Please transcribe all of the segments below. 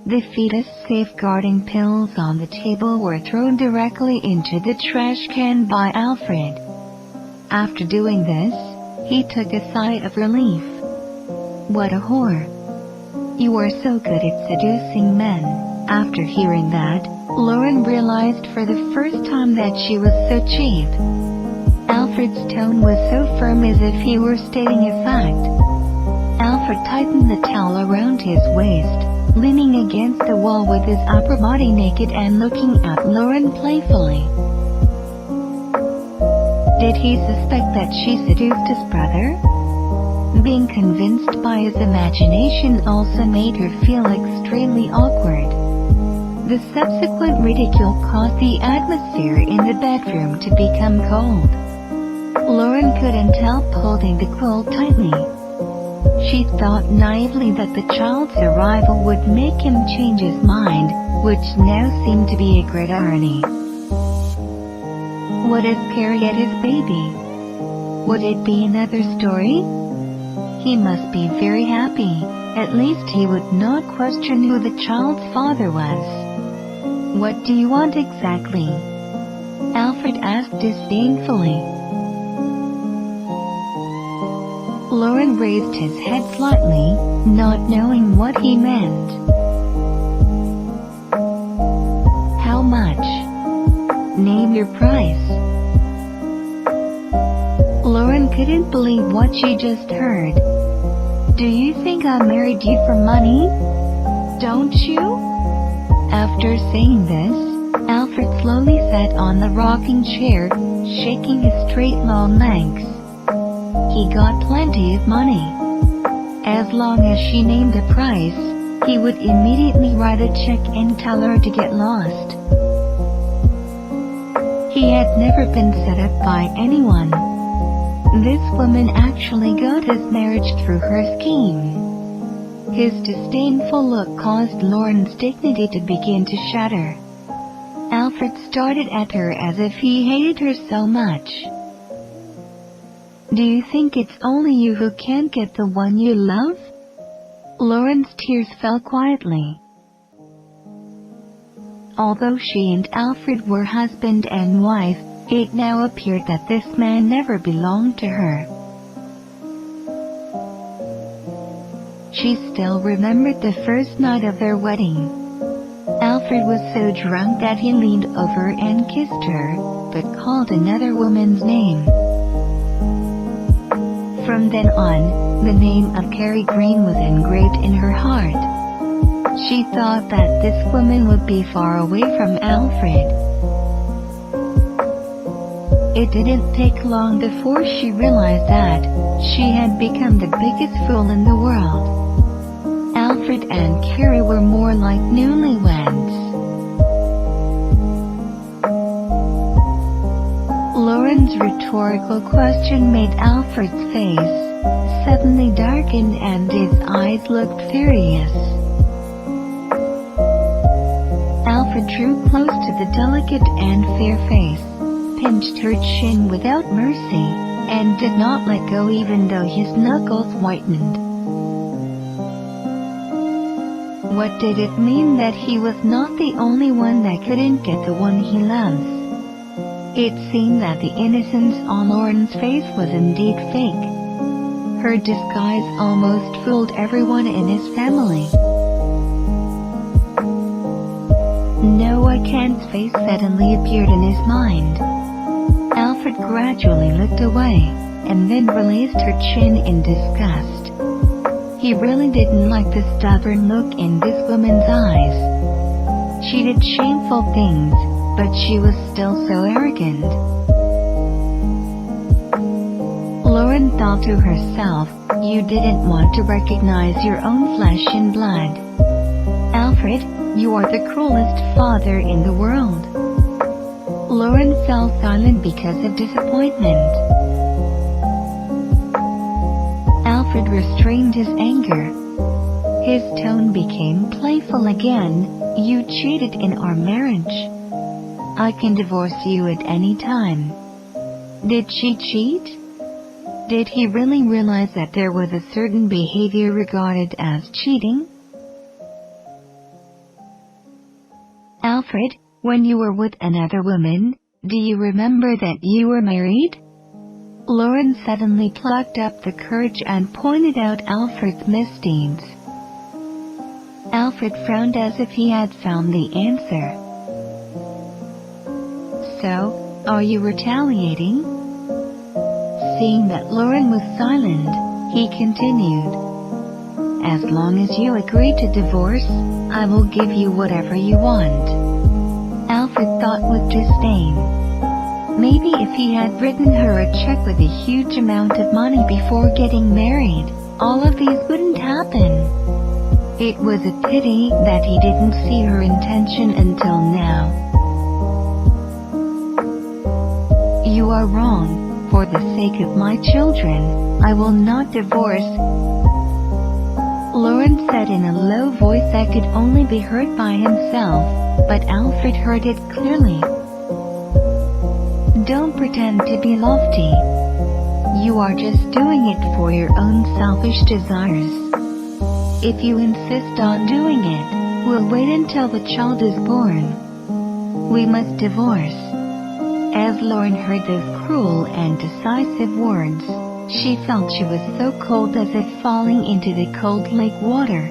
The fetus safeguarding pills on the table were thrown directly into the trash can by Alfred. After doing this, he took a sigh of relief. What a whore. You are so good at seducing men. After hearing that, Lauren realized for the first time that she was so cheap. Alfred's tone was so firm as if he were stating a fact. Alfred tightened the towel around his waist, leaning against the wall with his upper body naked and looking at Lauren playfully. Did he suspect that she seduced his brother? Being convinced by his imagination also made her feel extremely awkward. The subsequent ridicule caused the atmosphere in the bedroom to become cold. Lauren couldn't help holding the quilt tightly. She thought naively that the child's arrival would make him change his mind, which now seemed to be a great irony. What if Carrie had his baby? Would it be another story? He must be very happy. At least he would not question who the child's father was. What do you want exactly? Alfred asked disdainfully. Lauren raised his head slightly, not knowing what he meant. How much? Name your price. Lauren couldn't believe what she just heard. Do you think I married you for money? Don't you? After saying this, Alfred slowly sat on the rocking chair, shaking his straight long legs. He got plenty of money. As long as she named a price, he would immediately write a check and tell her to get lost. He had never been set up by anyone. This woman actually got his marriage through her scheme. His disdainful look caused Lauren's dignity to begin to shatter. Alfred started at her as if he hated her so much. Do you think it's only you who can't get the one you love? Lauren's tears fell quietly. Although she and Alfred were husband and wife, it now appeared that this man never belonged to her. She still remembered the first night of their wedding. Alfred was so drunk that he leaned over and kissed her, but called another woman's name. From then on, the name of Carrie Green was engraved in her heart. She thought that this woman would be far away from Alfred. It didn't take long before she realized that she had become the biggest fool in the world. Alfred and Carrie were more like newlyweds. Lauren's rhetorical question made Alfred's face suddenly darken and his eyes looked furious. Alfred drew close to the delicate and fair face, pinched her chin without mercy, and did not let go even though his knuckles whitened. What did it mean that he was not the only one that couldn't get the one he loves? It seemed that the innocence on Lauren's face was indeed fake. Her disguise almost fooled everyone in his family. Noah Kent's face suddenly appeared in his mind. Alfred gradually looked away, and then released her chin in disgust. He really didn't like the stubborn look in this woman's eyes. She did shameful things, but she was still so arrogant. Lauren thought to herself, you didn't want to recognize your own flesh and blood. Alfred, you are the cruelest father in the world. Lauren fell silent because of disappointment. Alfred restrained his anger. His tone became playful again. You cheated in our marriage. I can divorce you at any time. Did she cheat? Did he really realize that there was a certain behavior regarded as cheating? Alfred, when you were with another woman, do you remember that you were married? Lauren suddenly plucked up the courage and pointed out Alfred's misdeeds. Alfred frowned as if he had found the answer. So, are you retaliating? Seeing that Lauren was silent, he continued. As long as you agree to divorce, I will give you whatever you want. Alfred thought with disdain. Maybe if he had written her a check with a huge amount of money before getting married, all of these wouldn't happen. It was a pity that he didn't see her intention until now. You are wrong. For the sake of my children, I will not divorce. Lauren said in a low voice that could only be heard by himself, but Alfred heard it clearly. Don't pretend to be lofty. You are just doing it for your own selfish desires. If you insist on doing it, we'll wait until the child is born. We must divorce. As Lauren heard those cruel and decisive words, she felt she was so cold as if falling into the cold lake water.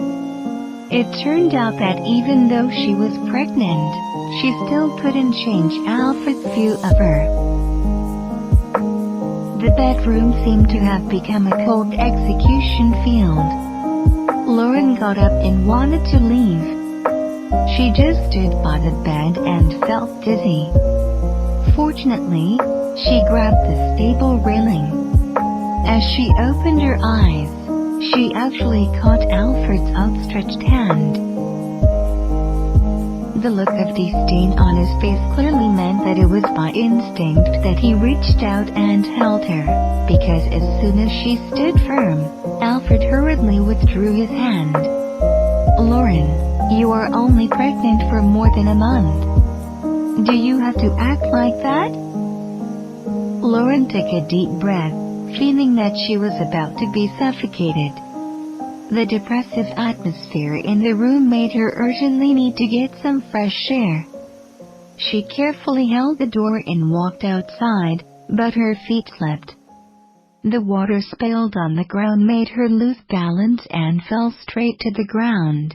It turned out that even though she was pregnant, she still couldn't change Alfred's view of her. The bedroom seemed to have become a cold execution field. Lauren got up and wanted to leave. She just stood by the bed and felt dizzy. Fortunately, she grabbed the stable railing. As she opened her eyes, she actually caught Alfred's outstretched hand. The look of disdain on his face clearly meant that it was by instinct that he reached out and held her, because as soon as she stood firm, Alfred hurriedly withdrew his hand. Lauren, you are only pregnant for more than a month. Do you have to act like that? Lauren took a deep breath, feeling that she was about to be suffocated. The depressive atmosphere in the room made her urgently need to get some fresh air. She carefully held the door and walked outside, but her feet slipped. The water spilled on the ground, made her lose balance and fell straight to the ground.